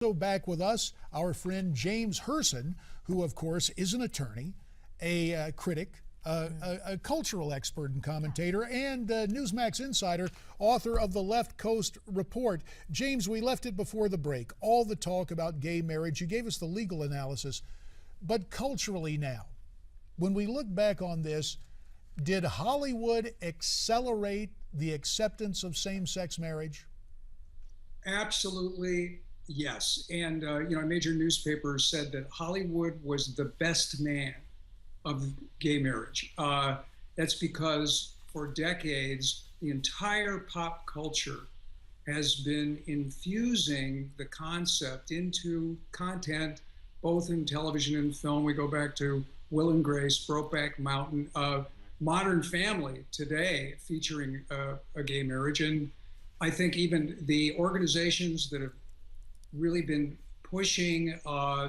So back with us, our friend James Hirsen, who of course is an attorney, a critic, a cultural expert and commentator, and Newsmax insider, author of the Left Coast Report. James, we left it before the break. All the talk about gay marriage. You gave us the legal analysis. But culturally now, when we look back on this, did Hollywood accelerate the acceptance of same-sex marriage? Absolutely, yes. And, a major newspaper said that Hollywood was the best man of gay marriage. That's because for decades, the entire pop culture has been infusing the concept into content, both in television and film. We go back to Will and Grace, Brokeback Mountain, Modern Family today featuring a gay marriage. And I think even the organizations that have really been pushing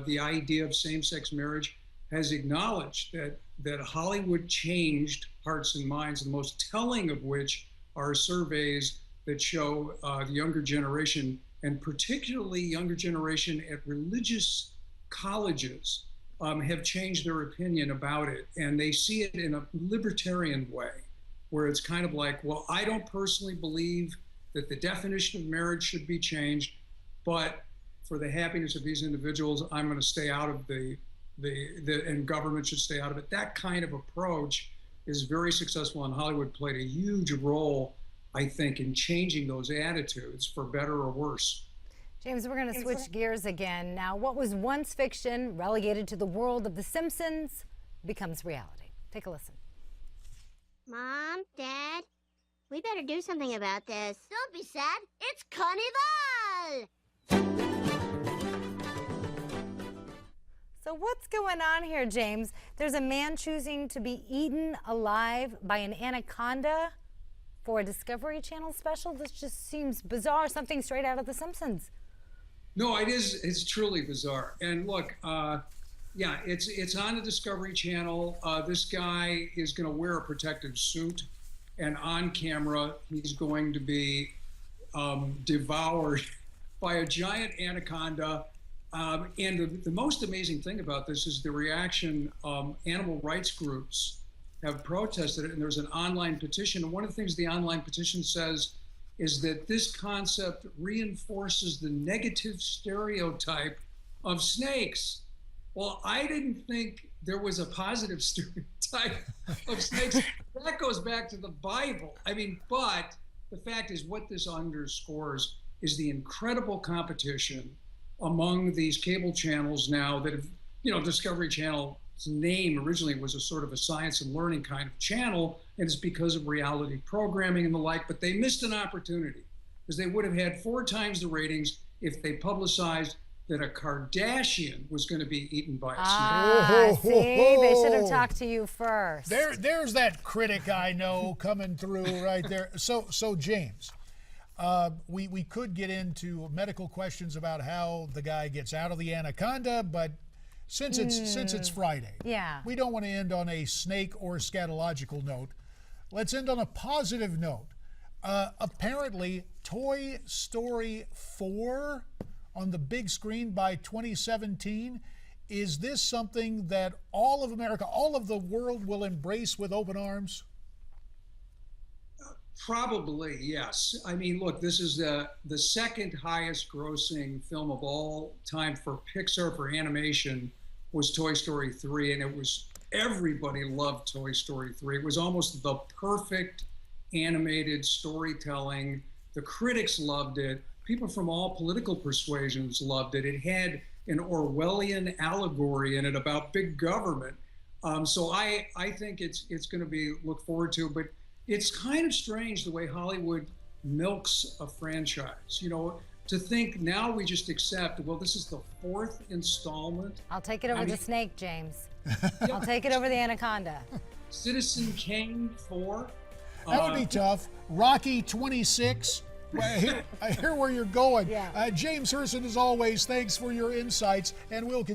the idea of same-sex marriage has acknowledged that Hollywood changed hearts and minds, the most telling of which are surveys that show the younger generation, and particularly younger generation at religious colleges, have changed their opinion about it. And they see it in a libertarian way, where it's kind of like, well, I don't personally believe that the definition of marriage should be changed, but for the happiness of these individuals, I'm going to stay out of and government should stay out of it. That kind of approach is very successful, and Hollywood played a huge role, I think, in changing those attitudes for better or worse. James, we're going to switch gears again. Now, what was once fiction, relegated to the world of The Simpsons, becomes reality. Take a listen. Mom, Dad, we better do something about this. Don't be sad. It's Carnival! So what's going on here, James? There's a man choosing to be eaten alive by an anaconda for a Discovery Channel special? This just seems bizarre, something straight out of The Simpsons. No, it's truly bizarre. And look, yeah, it's on the Discovery Channel. This guy is going to wear a protective suit, and on camera, he's going to be devoured by a giant anaconda. And the most amazing thing about this is the reaction. Animal rights groups have protested it, and there's an online petition. And one of the things the online petition says is that this concept reinforces the negative stereotype of snakes. Well, I didn't think there was a positive stereotype of snakes. That goes back to the Bible. I mean, but the fact is, what this underscores is the incredible competition among these cable channels now that have, Discovery Channel's name originally was a sort of a science and learning kind of channel, and it's because of reality programming and the like, but they missed an opportunity because they would have had 4 times the ratings if they publicized that a Kardashian was going to be eaten by a snake. See, they should have talked to you first. There's that critic I know coming through right there. So James, we could get into medical questions about how the guy gets out of the anaconda, but since it's Friday, yeah, we don't want to end on a snake or scatological note. Let's end on a positive note. Apparently, Toy Story 4 on the big screen by 2017. Is this something that all of America, all of the world will embrace with open arms? Probably, yes. I mean, look, this is the second highest grossing film of all time for Pixar for animation was Toy Story 3, and everybody loved Toy Story 3. It was almost the perfect animated storytelling. The critics loved it. People from all political persuasions loved it. It had an Orwellian allegory in it about big government. So I think it's going to be looked forward to, but it's kind of strange the way Hollywood milks a franchise. To think now we just accept, well, this is the 4th installment. I'll take it over the snake, James. I'll take it over the anaconda. Citizen Kane 4. That would be tough. Rocky 26. I hear where you're going. Yeah. James Hirsen, as always, thanks for your insights, and we'll continue.